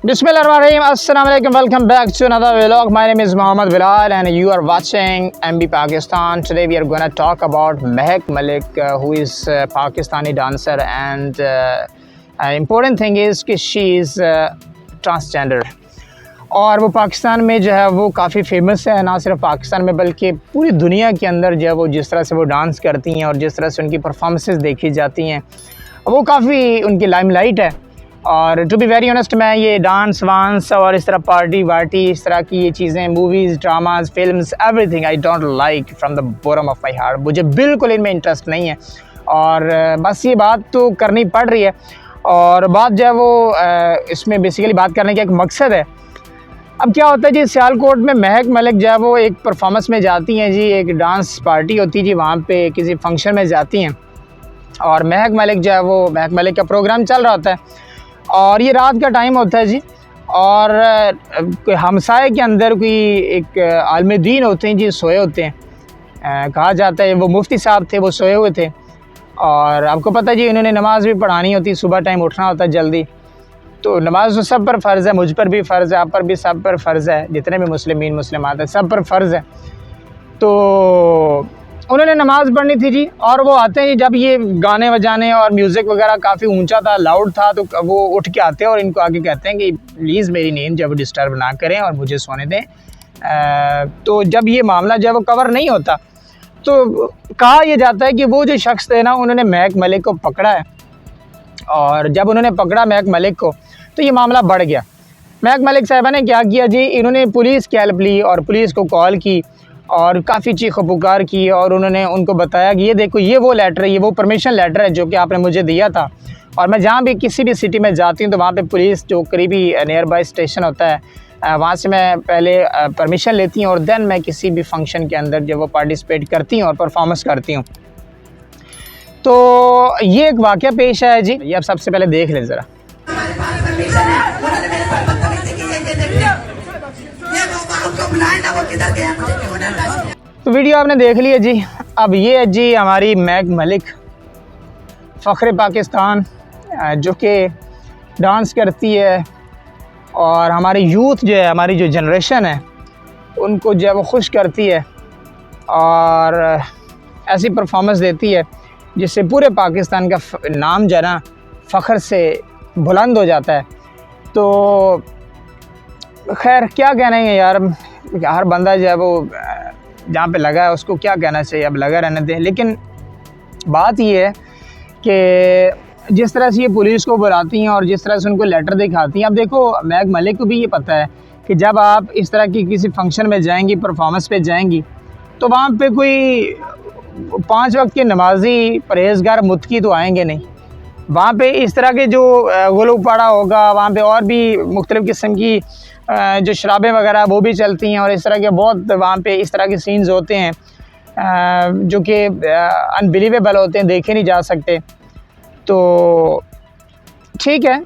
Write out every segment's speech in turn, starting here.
Bismillahirrahmanirrahim. Assalamu alaikum. Welcome back to another vlog. My name is Mohammed Bilal and you are watching MB Pakistan. Today we are going to talk about Mehak Malik, who is a Pakistani dancer, and important thing is कि she is transgender. और वो पाकिस्तान में जो है वो काफ़ी famous है, ना सिर्फ पाकिस्तान में बल्कि पूरी दुनिया के अंदर जो है वो जिस तरह से वो डांस करती हैं और जिस तरह से उनकी परफॉर्मेंसेस देखी जाती हैं वो काफ़ी उनकी लाइमलाइट है। और टू बी वेरी ऑनेस्ट, मैं ये डांस वांस और इस तरह पार्टी वार्टी इस तरह की ये चीज़ें, movies, dramas, films, everything I don't like from the bottom of my heart. मुझे बिल्कुल इनमें इंटरेस्ट नहीं है और बस ये बात तो करनी पड़ रही है। और बात जो है वो इसमें बेसिकली बात करने का एक मकसद है। अब क्या होता है जी, सियालकोट में महक मलिक जो है वो एक परफॉर्मेंस में जाती हैं जी, एक डांस पार्टी होती है जी, वहाँ पे किसी फंक्शन में जाती हैं और महक मलिक जो है वो महक मलिक का प्रोग्राम चल रहा होता है और ये रात का टाइम होता है जी। और कोई हमसाए के अंदर कोई एक आलिम दीन होते हैं जी, सोए होते हैं, कहा जाता है वो मुफ्ती साहब थे, वो सोए हुए थे। और आपको पता है जी, इन्होंने नमाज़ भी पढ़ानी होती, सुबह टाइम उठना होता है जल्दी। तो नमाज़ तो सब पर फ़र्ज़ है, मुझ पर भी फ़र्ज़ है, आप पर भी, सब पर फ़र्ज़ है, जितने भी मुस्लिमात हैं सब पर फ़र्ज़ है। तो उन्होंने नमाज़ पढ़नी थी जी और वो आते हैं जी, जब ये गाने बजाने और म्यूज़िक वगैरह काफ़ी ऊंचा था, लाउड था, तो वो उठ के आते हैं और इनको आगे कहते हैं कि प्लीज़ मेरी नींद जब डिस्टर्ब ना करें और मुझे सोने दें। तो जब ये मामला जो है वो कवर नहीं होता तो कहा यह जाता है कि वो जो शख्स थे ना, उन्होंने महक मलिक को पकड़ा है और जब उन्होंने पकड़ा महक मलिक को तो ये मामला बढ़ गया। महक मलिक साहिबा ने क्या किया जी, इन्होंने पुलिस की हेल्प ली और पुलिस को कॉल की और काफ़ी चीख पुकार की और उन्होंने उनको बताया कि ये देखो, ये वो लेटर है, ये वो परमिशन लेटर है जो कि आपने मुझे दिया था। और मैं जहाँ भी किसी भी सिटी में जाती हूँ तो वहाँ पे पुलिस जो करीबी नियर बाय स्टेशन होता है वहाँ से मैं पहले परमिशन लेती हूँ और देन मैं किसी भी फंक्शन के अंदर जो वो पार्टिसिपेट करती हूँ और परफॉर्मेंस करती हूँ। तो ये एक वाक़या पेश आया जी, ये आप सबसे पहले देख लें ज़रा। तो वीडियो आपने देख लिया जी। अब ये है जी हमारी महक मलिक, फ़ख्र पाकिस्तान, जो कि डांस करती है और हमारी यूथ जो है, हमारी जो जनरेशन है उनको जो है वो खुश करती है और ऐसी परफॉर्मेंस देती है जिससे पूरे पाकिस्तान का नाम जो है ना फ़ख्र से बुलंद हो जाता है। तो खैर क्या कहना है यार, हर बंदा जो है वो जहाँ पे लगा है उसको क्या कहना चाहिए, अब लगा रहने दें। लेकिन बात ये है कि जिस तरह से ये पुलिस को बुलाती हैं और जिस तरह से उनको लेटर दिखाती हैं, अब देखो महक मलिक को भी ये पता है कि जब आप इस तरह की किसी फंक्शन में जाएंगी, परफॉर्मेंस पे जाएंगी, तो वहाँ पे कोई 5 वक्त के नमाजी परहेज़गार मुत्की तो आएंगे नहीं। वहाँ पे इस तरह के जो गुलू पड़ा होगा, वहाँ पे और भी मुख्तलिफ़ किस्म की जो शराबें वगैरह वो भी चलती हैं और इस तरह के बहुत वहाँ पे इस तरह के सीन्स होते हैं जो कि अनबिलीवेबल होते हैं, देखे नहीं जा सकते। तो ठीक है,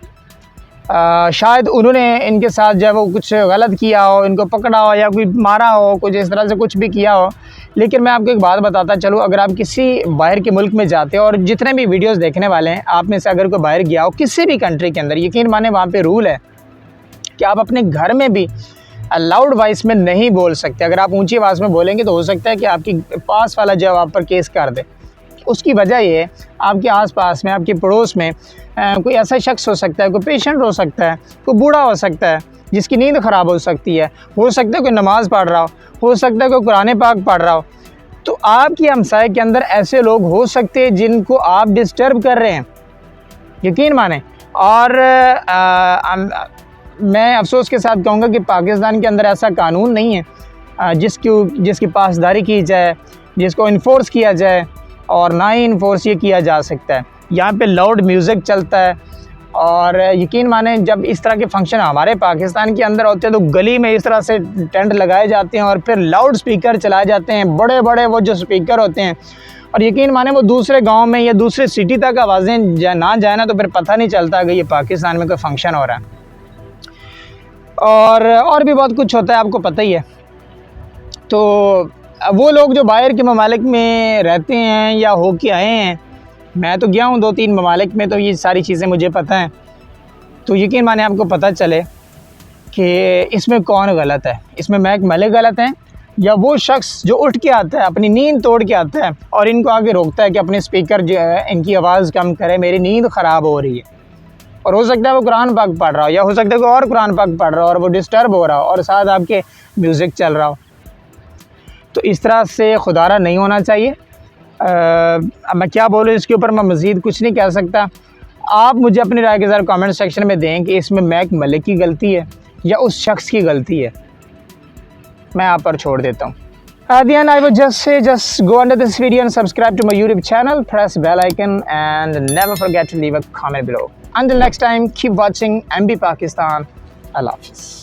शायद उन्होंने इनके साथ जो है वो कुछ गलत किया हो, इनको पकड़ा हो या कोई मारा हो, कुछ इस तरह से कुछ भी किया हो। लेकिन मैं आपको एक बात बताता चलूँ, अगर आप किसी बाहर के मुल्क में जाते हो और जितने भी वीडियोस देखने वाले हैं, आप में से अगर कोई बाहर गया हो किसी भी कंट्री के अंदर, यकीन माने वहाँ पे रूल है कि आप अपने घर में भी लाउड वॉइस में नहीं बोल सकते। अगर आप ऊंची आवाज़ में बोलेंगे तो हो सकता है कि आपकी पास वाला जो आप पर केस कर दे। उसकी वजह ये है, आपके आसपास में, आपके पड़ोस में कोई ऐसा शख्स हो सकता है, कोई पेशेंट हो सकता है, कोई बूढ़ा हो सकता है जिसकी नींद ख़राब हो सकती है, हो सकता है कोई नमाज़ पढ़ रहा हो सकता है कोई कुरान पाक पढ़ रहा हो। तो आपकी हमसाए के अंदर ऐसे लोग हो सकते हैं जिनको आप डिस्टर्ब कर रहे हैं, यकीन माने। और मैं अफसोस के साथ कहूँगा कि पाकिस्तान के अंदर ऐसा कानून नहीं है जिसकी पासदारी की जाए, जिसको इन्फोर्स किया जाए, और ना ही इन्फोर्स ये किया जा सकता है। यहाँ पे लाउड म्यूज़िक चलता है और यकीन माने जब इस तरह के फंक्शन हमारे पाकिस्तान के अंदर होते हैं तो गली में इस तरह से टेंट लगाए जाते हैं और फिर लाउड स्पीकर चलाए जाते हैं, बड़े बड़े वो जो स्पीकर होते हैं, और यकीन माने वो दूसरे गांव में या दूसरे सिटी तक आवाज़ें ना जाए ना तो फिर पता नहीं चलता कि ये पाकिस्तान में कोई फंक्शन हो रहा है। और भी बहुत कुछ होता है, आपको पता ही है। तो वो लोग जो बाहर के ममालिक में रहते हैं या हो के आए हैं, मैं तो गया हूँ 2-3 ममालिक में, तो ये सारी चीज़ें मुझे पता हैं। तो यकीन माने आपको पता चले कि इसमें कौन गलत है, इसमें महक मलिक गलत हैं या वो शख्स जो उठ के आता है, अपनी नींद तोड़ के आता है और इनको आगे रोकता है कि अपने स्पीकर जो है इनकी आवाज़ कम करे, मेरी नींद ख़राब हो रही है। और हो सकता है वो कुरान पाक पढ़ रहा हो या हो सकता है कोई और कुरान पाक पढ़ रहा हो और वो डिस्टर्ब हो रहा हो और साथ आपके म्यूज़िक चल रहा हो। तो इस तरह से खुदारा नहीं होना चाहिए। अब मैं क्या बोलूँ इसके ऊपर, मैं मज़ीद कुछ नहीं कह सकता। आप मुझे अपनी राय के ज़रा कमेंट सेक्शन में दें कि इसमें महक मलिक की गलती है या उस शख्स की गलती है। मैं आप पर छोड़ देता हूँ। At the end, I would just say, just go under this video and subscribe to my YouTube channel, press bell icon and never forget to leave a comment below. Until next time, keep watching MB Pakistan. Allah Hafiz.